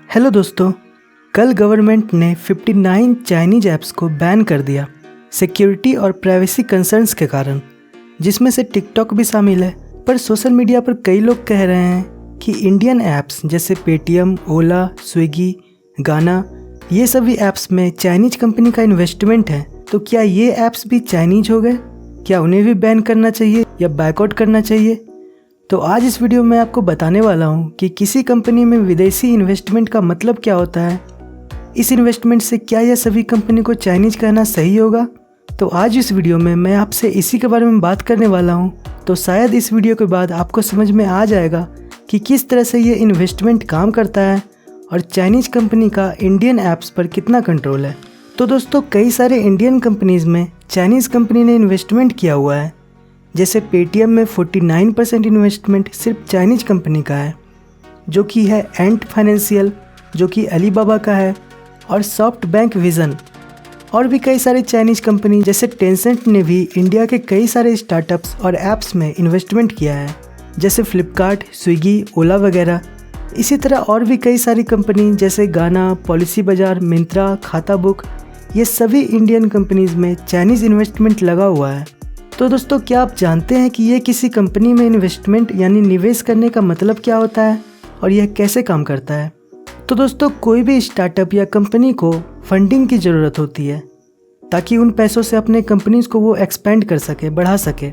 Hello दोस्तों, कल government ने 59 चाइनीज ऐप्स को बैन कर दिया सिक्योरिटी और प्राइवेसी कंसर्न्स के कारण, जिसमें से टिकटॉक भी शामिल है। पर सोशल मीडिया पर कई लोग कह रहे हैं कि इंडियन ऐप्स जैसे पेटीएम, ओला, स्विगी, गाना, ये सभी ऐप्स में चाइनीज कंपनी का इन्वेस्टमेंट है। तो क्या ये ऐप्स भी चाइनीज हो गए? क्या उन्हें भी बैन करना चाहिए या बैकआउट करना चाहिए? तो आज इस वीडियो में आपको बताने वाला हूँ कि किसी कंपनी में विदेशी इन्वेस्टमेंट का मतलब क्या होता है। इस इन्वेस्टमेंट से क्या यह सभी कंपनी को चाइनीज कहना सही होगा? तो आज इस वीडियो में मैं आपसे इसी के बारे में बात करने वाला हूँ। तो शायद इस वीडियो के बाद आपको समझ में आ जाएगा कि किस तरह से ये इन्वेस्टमेंट काम करता है और चाइनीज कंपनी का इंडियन ऐप्स पर कितना कंट्रोल है। तो दोस्तों, कई सारे इंडियन कंपनीज़ में चाइनीज़ कंपनी ने इन्वेस्टमेंट किया हुआ है। जैसे पेटीएम में 49% इन्वेस्टमेंट सिर्फ चाइनीज कंपनी का है, जो कि है एंट फाइनेंशियल, जो कि अलीबाबा का है, और सॉफ्ट बैंक विजन। और भी कई सारे चाइनीज कंपनी जैसे टेंसेंट ने भी इंडिया के कई सारे स्टार्टअप्स और ऐप्स में इन्वेस्टमेंट किया है, जैसे फ्लिपकार्ट, स्विगी, ओला वगैरह। इसी तरह और भी कई सारी कंपनी जैसे गाना, पॉलिसी बाजार, मिंत्रा, खाता बुक, ये सभी इंडियन कंपनीज़ में चाइनीज़ इन्वेस्टमेंट लगा हुआ है। तो दोस्तों, क्या आप जानते हैं कि ये किसी कंपनी में इन्वेस्टमेंट यानी निवेश करने का मतलब क्या होता है और यह कैसे काम करता है? तो दोस्तों, कोई भी स्टार्टअप या कंपनी को फंडिंग की ज़रूरत होती है ताकि उन पैसों से अपने कंपनीज़ को वो एक्सपेंड कर सके, बढ़ा सके।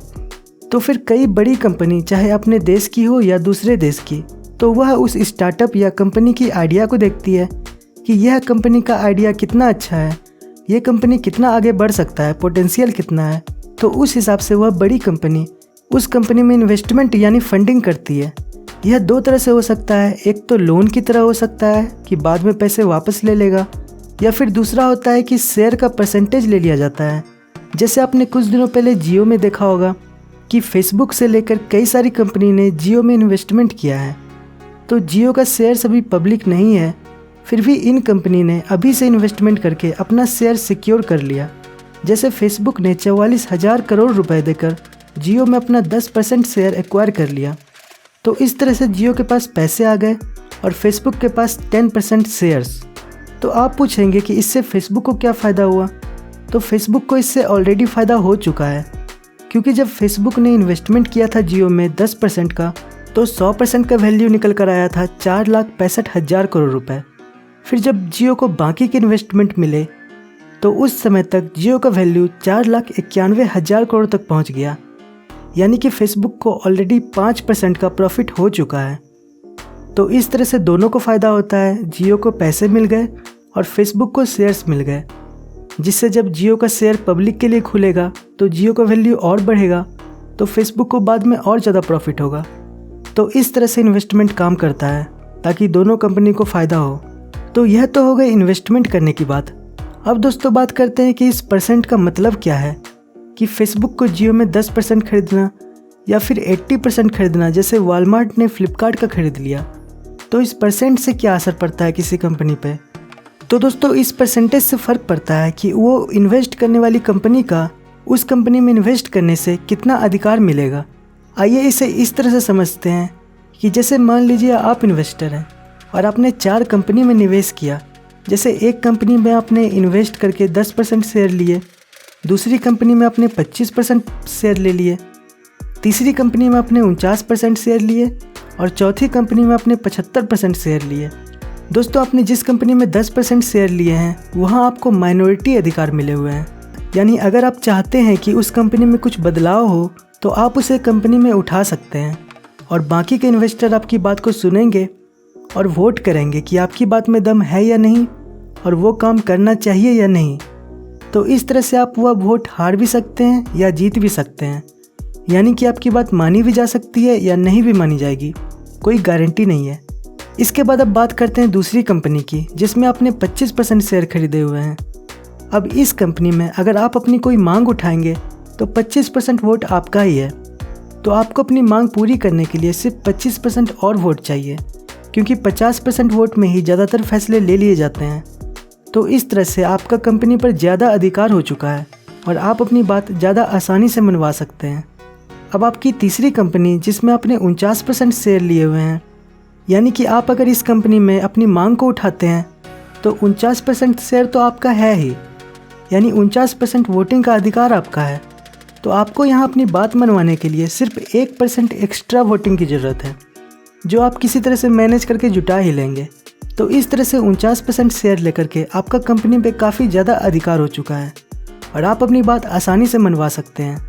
तो फिर कई बड़ी कंपनी, चाहे अपने देश की हो या दूसरे देश की, तो वह उस स्टार्टअप या कंपनी की आइडिया को देखती है कि यह कंपनी का आइडिया कितना अच्छा है, ये कंपनी कितना आगे बढ़ सकता है, पोटेंशियल कितना है। तो उस हिसाब से वह बड़ी कंपनी उस कंपनी में इन्वेस्टमेंट यानी फंडिंग करती है। यह दो तरह से हो सकता है। एक तो लोन की तरह हो सकता है कि बाद में पैसे वापस ले लेगा, या फिर दूसरा होता है कि शेयर का परसेंटेज ले लिया जाता है। जैसे आपने कुछ दिनों पहले जियो में देखा होगा कि फेसबुक से लेकर कई सारी कंपनी ने जियो में इन्वेस्टमेंट किया है। तो जियो का शेयर अभी पब्लिक नहीं है, फिर भी इन कंपनी ने अभी से इन्वेस्टमेंट करके अपना शेयर सिक्योर कर लिया। जैसे फेसबुक ने 44,000 करोड़ रुपए देकर जियो में अपना 10% शेयर एक्वायर कर लिया। तो इस तरह से जियो के पास पैसे आ गए और फेसबुक के पास 10% शेयर्स। तो आप पूछेंगे कि इससे फेसबुक को क्या फ़ायदा हुआ? तो फेसबुक को इससे ऑलरेडी फ़ायदा हो चुका है, क्योंकि जब फेसबुक ने इन्वेस्टमेंट किया था जियो में 10% का, तो 100% का वैल्यू निकल कर आया था 4,65,000 करोड़ रुपये। फिर जब जियो को बाकी के इन्वेस्टमेंट मिले तो उस समय तक जियो का वैल्यू 4,91,000 करोड़ तक पहुंच गया। यानी कि फेसबुक को ऑलरेडी 5% का प्रॉफिट हो चुका है। तो इस तरह से दोनों को फ़ायदा होता है। जियो को पैसे मिल गए और फेसबुक को शेयर्स मिल गए, जिससे जब जियो का शेयर पब्लिक के लिए खुलेगा तो जियो का वैल्यू और बढ़ेगा, तो फेसबुक को बाद में और ज़्यादा प्रॉफिट होगा। तो इस तरह से इन्वेस्टमेंट काम करता है ताकि दोनों कंपनी को फ़ायदा हो। तो यह तो हो गई इन्वेस्टमेंट करने की बात। अब दोस्तों, बात करते हैं कि इस परसेंट का मतलब क्या है, कि फेसबुक को जियो में 10% खरीदना या फिर 80% खरीदना, जैसे वॉलमार्ट ने फ्लिपकार्ट का खरीद लिया। तो इस परसेंट से क्या असर पड़ता है किसी कंपनी पे? तो दोस्तों, इस परसेंटेज से फ़र्क पड़ता है कि वो इन्वेस्ट करने वाली कंपनी का उस कंपनी में इन्वेस्ट करने से कितना अधिकार मिलेगा। आइए इसे इस तरह से समझते हैं कि जैसे मान लीजिए आप इन्वेस्टर हैं और आपने 4 कंपनी में निवेश किया। जैसे एक कंपनी में आपने इन्वेस्ट करके 10% शेयर लिए, दूसरी कंपनी में आपने 25% शेयर ले लिए, तीसरी कंपनी में आपने 49% शेयर लिए और चौथी कंपनी में आपने 75% शेयर लिए। दोस्तों, आपने जिस कंपनी में 10% शेयर लिए हैं वहाँ आपको माइनॉरिटी अधिकार मिले हुए हैं। यानी अगर आप चाहते हैं कि उस कंपनी में कुछ बदलाव हो तो आप उसे कंपनी में उठा सकते हैं, और बाकी के इन्वेस्टर आपकी बात को सुनेंगे और वोट करेंगे कि आपकी बात में दम है या नहीं और वो काम करना चाहिए या नहीं। तो इस तरह से आप वह वोट हार भी सकते हैं या जीत भी सकते हैं। यानी कि आपकी बात मानी भी जा सकती है या नहीं भी मानी जाएगी, कोई गारंटी नहीं है। इसके बाद अब बात करते हैं दूसरी कंपनी की, जिसमें आपने 25% शेयर खरीदे हुए हैं। अब इस कंपनी में अगर आप अपनी कोई मांग उठाएंगे तो 25% वोट आपका ही है। तो आपको अपनी मांग पूरी करने के लिए सिर्फ 25% और वोट चाहिए, क्योंकि 50% वोट में ही ज़्यादातर फैसले ले लिए जाते हैं। तो इस तरह से आपका कंपनी पर ज़्यादा अधिकार हो चुका है और आप अपनी बात ज़्यादा आसानी से मनवा सकते हैं। अब आपकी तीसरी कंपनी, जिसमें आपने 49% शेयर लिए हुए हैं, यानी कि आप अगर इस कंपनी में अपनी मांग को उठाते हैं तो 49% शेयर तो आपका है ही, यानी 49% वोटिंग का अधिकार आपका है। तो आपको यहाँ अपनी बात मनवाने के लिए सिर्फ 1% एक्स्ट्रा वोटिंग की ज़रूरत है, जो आप किसी तरह से मैनेज करके जुटा ही लेंगे। तो इस तरह से 49% शेयर लेकर के आपका कंपनी पे काफ़ी ज़्यादा अधिकार हो चुका है और आप अपनी बात आसानी से मनवा सकते हैं।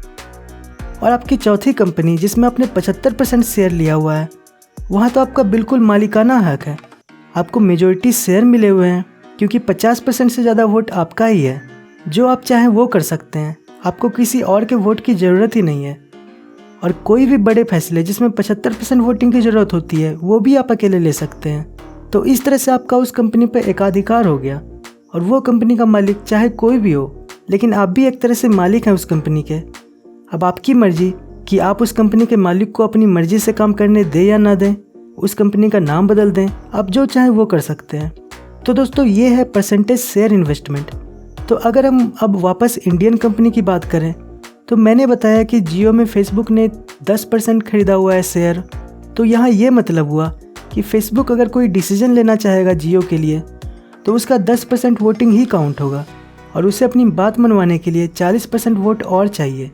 और आपकी चौथी कंपनी जिसमें आपने 75% शेयर लिया हुआ है, वहाँ तो आपका बिल्कुल मालिकाना हक है, आपको मेजॉरिटी शेयर मिले हुए हैं क्योंकि 50% से ज़्यादा वोट आपका ही है। जो आप चाहें वो कर सकते हैं, आपको किसी और के वोट की ज़रूरत ही नहीं है। और कोई भी बड़े फैसले जिसमें 75% वोटिंग की ज़रूरत होती है वो भी आप अकेले ले सकते हैं। तो इस तरह से आपका उस कंपनी पर एकाधिकार हो गया और वो कंपनी का मालिक चाहे कोई भी हो, लेकिन आप भी एक तरह से मालिक हैं उस कंपनी के। अब आपकी मर्जी कि आप उस कंपनी के मालिक को अपनी मर्जी से काम करने दें या ना दें, उस कंपनी का नाम बदल दें, आप जो चाहें वो कर सकते हैं। तो दोस्तों ये है परसेंटेज शेयर इन्वेस्टमेंट। तो अगर हम अब वापस इंडियन कंपनी की बात करें तो मैंने बताया कि जियो में फेसबुक ने 10% खरीदा हुआ है शेयर। तो यहाँ ये मतलब हुआ कि फेसबुक अगर कोई डिसीजन लेना चाहेगा जियो के लिए तो उसका 10% वोटिंग ही काउंट होगा और उसे अपनी बात मनवाने के लिए 40% वोट और चाहिए।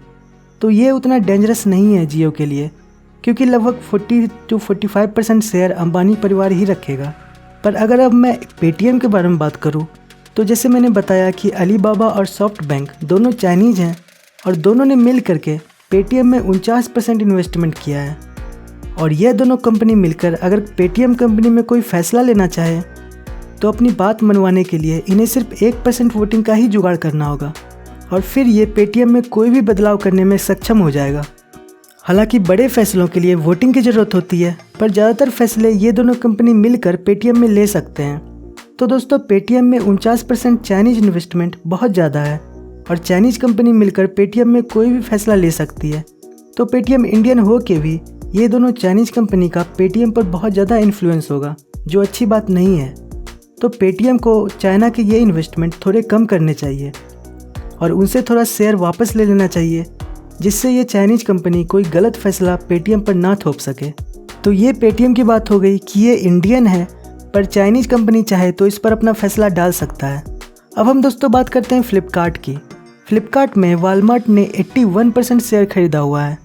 तो ये उतना डेंजरस नहीं है जियो के लिए, क्योंकि लगभग 40 to 45% शेयर अंबानी परिवार ही रखेगा। पर अगर अब मैं पेटीएम के बारे में बात करूं तो जैसे मैंने बताया कि अलीबाबा और सॉफ्ट बैंक दोनों चाइनीज़ हैं और दोनों ने मिल करके पेटीएम में 49% इन्वेस्टमेंट किया है। और ये दोनों कंपनी मिलकर अगर पेटीएम कंपनी में कोई फ़ैसला लेना चाहे तो अपनी बात मनवाने के लिए इन्हें सिर्फ 1% वोटिंग का ही जुगाड़ करना होगा और फिर ये पेटीएम में कोई भी बदलाव करने में सक्षम हो जाएगा। हालांकि बड़े फैसलों के लिए वोटिंग की ज़रूरत होती है, पर ज़्यादातर फैसले ये दोनों कंपनी मिलकर पेटीएम में ले सकते हैं। तो दोस्तों पेटीएम में 49% चाइनीज़ इन्वेस्टमेंट बहुत ज़्यादा है और चाइनीज़ कंपनी मिलकर पेटीएम में कोई भी फैसला ले सकती है। तो पेटीएम इंडियन हो के भी ये दोनों चाइनीज़ कंपनी का पेटीएम पर बहुत ज़्यादा इन्फ्लुएंस होगा, जो अच्छी बात नहीं है। तो पेटीएम को चाइना के ये इन्वेस्टमेंट थोड़े कम करने चाहिए और उनसे थोड़ा शेयर वापस ले लेना चाहिए, जिससे ये चाइनीज़ कंपनी कोई गलत फैसला पेटीएम पर ना थोप सके। तो ये पेटीएम की बात हो गई कि ये इंडियन है, पर चाइनीज़ कंपनी चाहे तो इस पर अपना फैसला डाल सकता है। अब हम दोस्तों बात करते हैं फ्लिपकार्ट की। फ्लिपकार्ट में वॉलमार्ट ने 81% शेयर खरीदा हुआ है।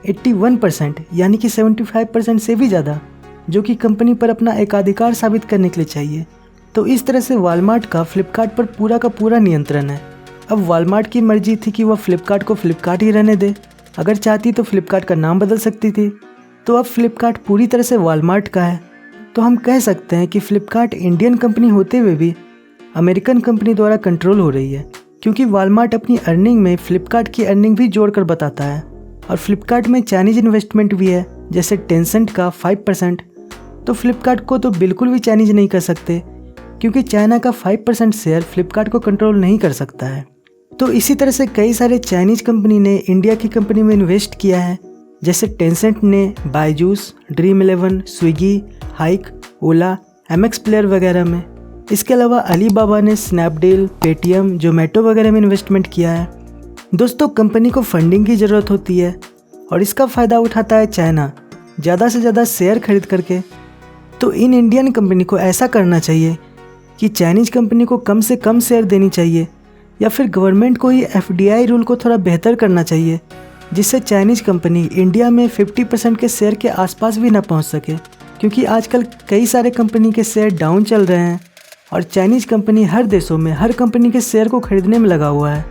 81% यानी कि 75% से भी ज़्यादा, जो कि कंपनी पर अपना एकाधिकार साबित करने के लिए चाहिए। तो इस तरह से वॉलमार्ट का फ्लिपकार्ट पर पूरा का पूरा नियंत्रण है। अब वॉलमार्ट की मर्जी थी कि वह फ्लिपकार्ट को फ्लिपकार्ट ही रहने दे, अगर चाहती तो फ्लिपकार्ट का नाम बदल सकती थी। तो अब फ्लिपकार्ट पूरी तरह से वॉलमार्ट का है। तो हम कह सकते हैं कि फ्लिपकार्ट इंडियन कंपनी होते हुए भी अमेरिकन कंपनी द्वारा कंट्रोल हो रही है, क्योंकि वॉलमार्ट अपनी अर्निंग में फ्लिपकार्ट की अर्निंग भी जोड़कर बताता है। और फ्लिपकार्ट में चाइनीज़ इन्वेस्टमेंट भी है, जैसे टेंसेंट का 5%। तो फ्लिपकार्ट को तो बिल्कुल भी चाइनीज़ नहीं कर सकते, क्योंकि चाइना का 5% शेयर फ्लिपकार्ट को कंट्रोल नहीं कर सकता है। तो इसी तरह से कई सारे चाइनीज़ कंपनी ने इंडिया की कंपनी में इन्वेस्ट किया है, जैसे टेंसेंट ने बायजूस, ड्रीम11, स्विगी, हाइक, ओला, एमएक्स प्लेयर वगैरह में। इसके अलावा अलीबाबा ने स्नैपडील, पेटीएम, जोमेटो वगैरह में इन्वेस्टमेंट किया है। दोस्तों कंपनी को फंडिंग की ज़रूरत होती है और इसका फ़ायदा उठाता है चाइना ज़्यादा से ज़्यादा शेयर खरीद करके। तो इन इंडियन कंपनी को ऐसा करना चाहिए कि चाइनीज़ कंपनी को कम से कम शेयर देनी चाहिए, या फिर गवर्नमेंट को ही एफडीआई रूल को थोड़ा बेहतर करना चाहिए, जिससे चाइनीज़ कंपनी इंडिया में 50% के शेयर के आसपास भी ना पहुंच सके। क्योंकि आजकल कई सारे कंपनी के शेयर डाउन चल रहे हैं और चाइनीज़ कंपनी हर देशों में हर कंपनी के शेयर को खरीदने में लगा हुआ है।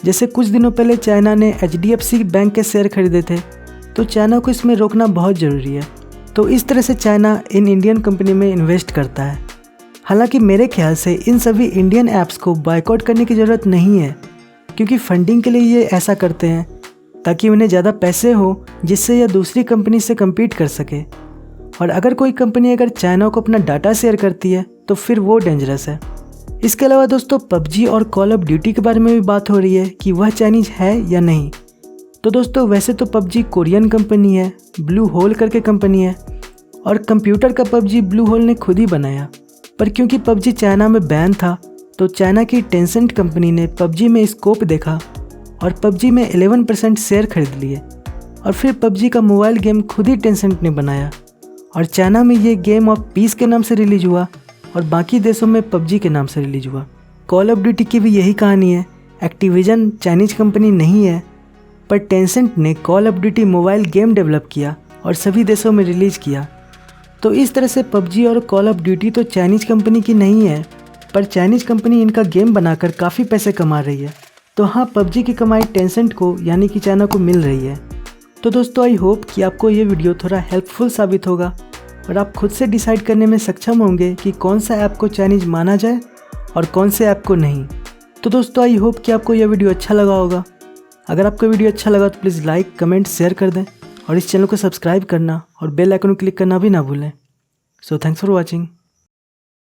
जैसे कुछ दिनों पहले चाइना ने HDFC बैंक के शेयर खरीदे थे, तो चाइना को इसमें रोकना बहुत ज़रूरी है। तो इस तरह से चाइना इन इंडियन कंपनी में इन्वेस्ट करता है। हालांकि मेरे ख्याल से इन सभी इंडियन ऐप्स को बायकॉट करने की ज़रूरत नहीं है, क्योंकि फंडिंग के लिए ये ऐसा करते हैं ताकि उन्हें ज़्यादा पैसे हो, जिससे यह दूसरी कंपनी से कम्पीट कर सके। और अगर कोई कंपनी अगर चाइना को अपना डाटा शेयर करती है तो फिर वो डेंजरस है। इसके अलावा दोस्तों PUBG और कॉल ऑफ ड्यूटी के बारे में भी बात हो रही है कि वह चाइनीज़ है या नहीं। तो दोस्तों वैसे तो PUBG कोरियन कंपनी है, ब्लू होल करके कंपनी है, और कंप्यूटर का PUBG ब्लू होल ने खुद ही बनाया। पर क्योंकि PUBG चाइना में बैन था, तो चाइना की टेंसेंट कंपनी ने PUBG में स्कोप देखा और PUBG में 11% शेयर खरीद लिए। और फिर PUBG का मोबाइल गेम खुद ही टेंसेंट ने बनाया और चाइना में ये गेम ऑफ पीस के नाम से रिलीज हुआ और बाकी देशों में पबजी के नाम से रिलीज हुआ। कॉल ऑफ ड्यूटी की भी यही कहानी है। एक्टिविजन चाइनीज कंपनी नहीं है, पर टेंसेंट ने call of duty mobile game develop किया और सभी देशों में रिलीज किया। तो इस तरह से पबजी और कॉल ऑफ ड्यूटी तो चाइनीज कंपनी की नहीं है, पर चाइनीज कंपनी इनका गेम बनाकर काफ़ी पैसे कमा रही है। तो हाँ, पबजी की कमाई टेंसेंट को यानी कि चाइना को मिल रही है। तो दोस्तों, आई होप कि आपको ये वीडियो थोड़ा हेल्पफुल साबित होगा और आप खुद से डिसाइड करने में सक्षम होंगे कि कौन सा ऐप को चाइनीज माना जाए और कौन से ऐप को नहीं। तो दोस्तों, आई होप कि आपको यह वीडियो अच्छा लगा होगा। अगर आपको वीडियो अच्छा लगा तो प्लीज़ लाइक, कमेंट, शेयर कर दें और इस चैनल को सब्सक्राइब करना और बेल आइकन को क्लिक करना भी ना भूलें। So thanks for watching.